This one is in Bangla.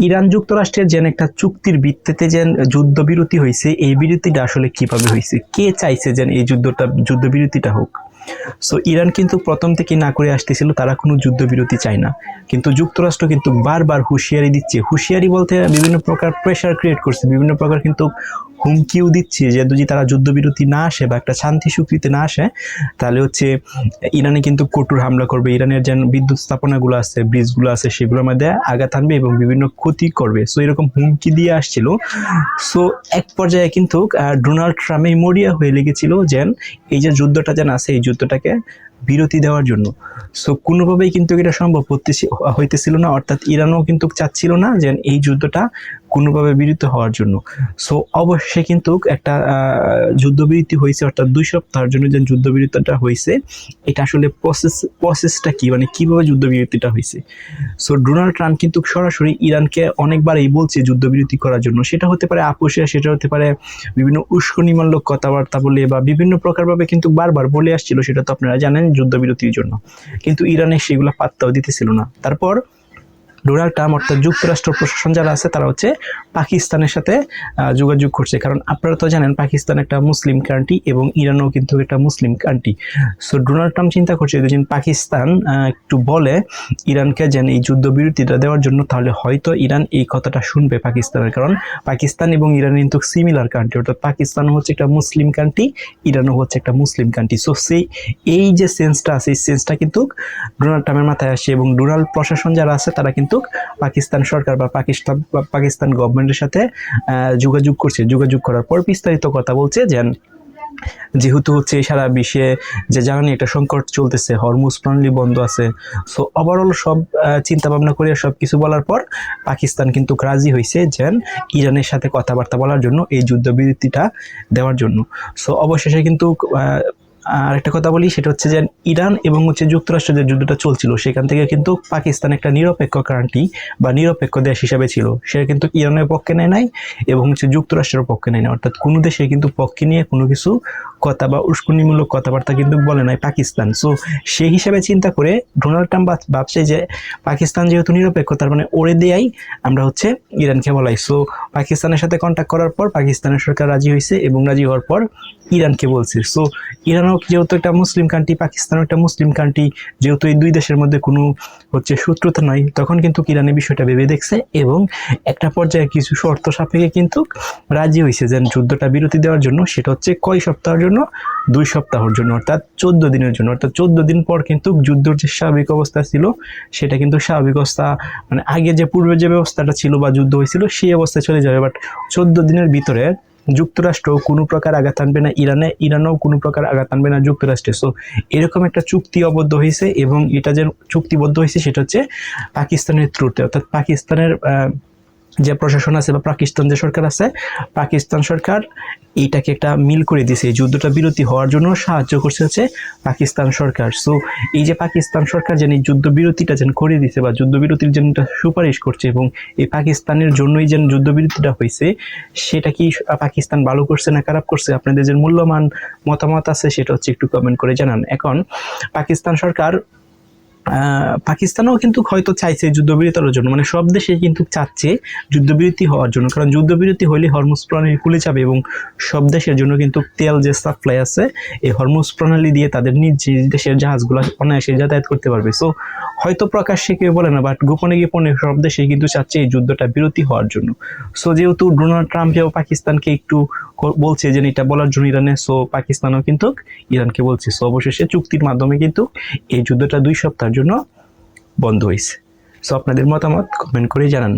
ইরান যুক্তরাষ্ট্রের যেন একটা চুক্তির ভিত্তিতে যেন যুদ্ধবিরতি হয়েছে, এই বিরতিটা আসলে কিভাবে হয়েছে, কে চাইছে যেন এই যুদ্ধবিরতিটা হোক? সো ইরান কিন্তু প্রথম থেকে না করে আসতেছিল, তারা কোনো যুদ্ধবিরতি চায় না, কিন্তু যুক্তরাষ্ট্র কিন্তু বারবার হুঁশিয়ারি দিচ্ছে। হুঁশিয়ারি বলতে বিভিন্ন প্রকার প্রেশার ক্রিয়েট করছে, বিভিন্ন প্রকার কিন্তু হুমকিও দিচ্ছে যে যদি তারা যুদ্ধবিরতি না আসে বা একটা শান্তি স্বীকৃতি না আসে, তাহলে হচ্ছে ইরানে কিন্তু কঠোর হামলা করবে, ইরানের যে বিদ্যুৎ স্থাপনাগুলো আছে, ব্রিজগুলো আছে, সেগুলোর মধ্যে আঘাত আনবে এবং বিভিন্ন ক্ষতি করবে। সো এরকম হুমকি দিয়ে আসছিল। সো এক পর্যায়ে কিন্তু ডোনাল্ড ট্রাম্প মরিয়া হয়ে লেগেছিল যে এই যে যুদ্ধটা যেন আছে, এই যুদ্ধটাকে বিরতি দেওয়ার জন্য। সো কোনোভাবেই কিন্তু এটা সম্ভব হইতেছিল না, অর্থাৎ ইরানও কিন্তু চাচ্ছিল না যে এই যুদ্ধটা কোনোভাবে বিরত হওয়ার জন্য। সো অবশ্যই কিন্তু একটা যুদ্ধবিরতি হয়েছে, অর্থাৎ 2 সপ্তাহের জন্য যে যুদ্ধবিরতিটা হয়েছে, এটা আসলে প্রসেসটা কি, মানে কিভাবে যুদ্ধবিরতিটা হয়েছে। সো ডোনাল্ড ট্রাম্প কিন্তু সরাসরি ইরানকে অনেকবারই বলছে যুদ্ধবিরতি করার জন্য, সেটা হতে পারে আপোষে, সেটা হতে পারে বিভিন্ন উস্কানিমূলক কথাবার্তা বলে বা বিভিন্ন প্রকারভাবে কিন্তু বারবার বলে আসছিল, সেটা তো আপনারা জানেন যুদ্ধবিরতির জন্য, কিন্তু ইরানে সেগুলো পাত্তাও দিতেছিল না। তারপর ডোনাল্ড ট্রাম্প অর্থাৎ যুক্তরাষ্ট্র প্রশাসন যারা আছে তারা হচ্ছে পাকিস্তানের সাথে যোগাযোগ করছে, কারণ আপনারা তো জানেন পাকিস্তান একটা মুসলিম কান্ট্রি এবং ইরানও কিন্তু একটা মুসলিম কান্ট্রি। সো ডোনাল্ড ট্রাম্প চিন্তা করছে যে পাকিস্তান একটু বলে ইরানকে যেন এই যুদ্ধবিরতিটা দেওয়ার জন্য, তাহলে হয়তো ইরান এই কথাটা শুনবে পাকিস্তানের, কারণ পাকিস্তান এবং ইরান কিন্তু সিমিলার কান্ট্রি, অর্থাৎ পাকিস্তান হচ্ছে একটা মুসলিম কান্ট্রি, ইরানও হচ্ছে একটা মুসলিম কান্ট্রি। সো এই যে সেন্সটা আছে, এই সেন্সটা কিন্তু ডোনাল্ড ট্রাম্পের মাথায় আসে এবং ডোনাল্ড প্রশাসন যারা আছে তারা কিন্তু পাকিস্তান সরকার বা পাকিস্তান গভর্নমেন্টের সাথে যোগাযোগ করছে। যোগাযোগ করার পর বিস্তারিত কথা বলছে যেহেতু হচ্ছে সারা বিশ্বে যে জ্বালানি একটা সংকট চলতেছে, হরমুজ প্রণালী বন্ধ আছে, সো ওভারঅল সব চিন্তা ভাবনা করে সব কিছু বলার পর পাকিস্তান কিন্তু রাজি হয়েছে যে ইরানের সাথে কথাবার্তা বলার জন্য, এই যুদ্ধবিরতিটা দেওয়ার জন্য। সো অবশেষে কিন্তু আর একটা কথা বলি, সেটা হচ্ছে যে ইরান এবং হচ্ছে যুক্তরাষ্ট্রের যে যুদ্ধটা চলছিল, সেখান থেকে কিন্তু পাকিস্তান একটা নিরপেক্ষ কান্ট্রি বা নিরপেক্ষ দেশ হিসাবে ছিল, সে কিন্তু ইরানের পক্ষে নেয় নাই এবং হচ্ছে যুক্তরাষ্ট্রের পক্ষে নেয় না, অর্থাৎ কোনো দেশে কিন্তু পক্ষে নিয়ে কোনো কিছু কথা বা উস্কানিমূলক কথাবার্তা কিন্তু বলে নাই পাকিস্তান। সো সেই হিসাবে চিন্তা করে ডোনাল্ড ট্রাম্প ভাবছে যে পাকিস্তান যেহেতু নিরপেক্ষ, তার মানে ওরে দেয়াই আমরা হচ্ছে ইরানকে বলাই। সো পাকিস্তানের সাথে কন্ট্যাক্ট করার পর পাকিস্তানের সরকার রাজি হয়েছে এবং রাজি হওয়ার পর ইরানকে বলছে। সো ইরানও যেহেতু একটা মুসলিম কান্ট্রি, পাকিস্তানও একটা মুসলিম কান্ট্রি, যেহেতু এই দুই দেশের মধ্যে কোনো হচ্ছে শত্রুতা নয়, তখন কিন্তু ইরানের বিষয়টা ভেবে দেখছে এবং একটা পর্যায়ে কিছু শর্ত সাপেক্ষে কিন্তু রাজি হয়েছে যে যুদ্ধটা বিরতি দেওয়ার জন্য। সেটা হচ্ছে কয় সপ্তাহের জন্য? 2 সপ্তাহের জন্য, অর্থাৎ 14 দিনের জন্য। অর্থাৎ 14 দিন পর কিন্তু যুদ্ধের যে স্বাভাবিক অবস্থা ছিল, সেটা কিন্তু স্বাভাবিক অবস্থা, মানে আগে যে পূর্বে যে ব্যবস্থাটা ছিল বা যুদ্ধ হয়েছিল সেই অবস্থায় চলে যাবে। বাট 14 দিনের ভিতরে যুক্তরাষ্ট্র কোনো প্রকার আঘাত আনবে না ইরানে, ইরানও কোনো প্রকার আঘাত আনবে না যুক্তরাষ্ট্রে। সো এরকম একটা চুক্তি আবদ্ধ হয়েছে এবং এটা যে চুক্তিবদ্ধ হয়েছে সেটা হচ্ছে পাকিস্তানের থ্রুতে, অর্থাৎ পাকিস্তানের যে প্রশাসন আছে বা পাকিস্তান যে সরকার আছে, পাকিস্তান সরকার এইটাকে একটা মিল করে দিয়েছে, এই যুদ্ধটা বিরতি হওয়ার জন্য সাহায্য করছে হচ্ছে পাকিস্তান সরকার। সো এই যে পাকিস্তান সরকার যেন এই যুদ্ধবিরতিটা যেন করে দিছে বা যুদ্ধবিরতির জন্য সুপারিশ করছে এবং এই পাকিস্তানের জন্যই যেন যুদ্ধবিরতিটা হয়েছে, সেটা কি পাকিস্তান ভালো করছে না খারাপ করছে? আপনাদের যে মূল্যবান মতামত আছে সেটা হচ্ছে একটু কমেন্ট করে জানান। এখন পাকিস্তান সরকার পাকিস্তানও কিন্তু হয়তো চাইছে যুদ্ধবিরতির জন্য, মানে সব দেশে কিন্তু চাচ্ছে যুদ্ধবিরতি হওয়ার জন্য, কারণ যুদ্ধবিরতি হলে হরমুজ প্রণালী খুলে যাবে এবং সব দেশের জন্য কিন্তু তেল যে সাপ্লাই আছে, এই হরমুজ প্রণালী দিয়ে তাদের নিজ দেশের জাহাজগুলো অনায়াসে যাতায়াত করতে পারবে। সো হয়তো প্রকাশ্যে কেউ বলে না, বাট গোপনে গোপনে সব দেশে কিন্তু চাচ্ছে এই যুদ্ধটা বিরতি হওয়ার জন্য। সো যেহেতু ডোনাল্ড ট্রাম্পও পাকিস্তানকে একটু বলছে যে এটা বলার জন্য ইরানে, সো পাকিস্তানও কিন্তু ইরানকে বলছে। সো অবশেষে চুক্তির মাধ্যমে কিন্তু এই যুদ্ধটা 2 সপ্তাহের জন্য বন্ধ হয়েছে। সো আপনাদের মতামত কমেন্ট করে জানান।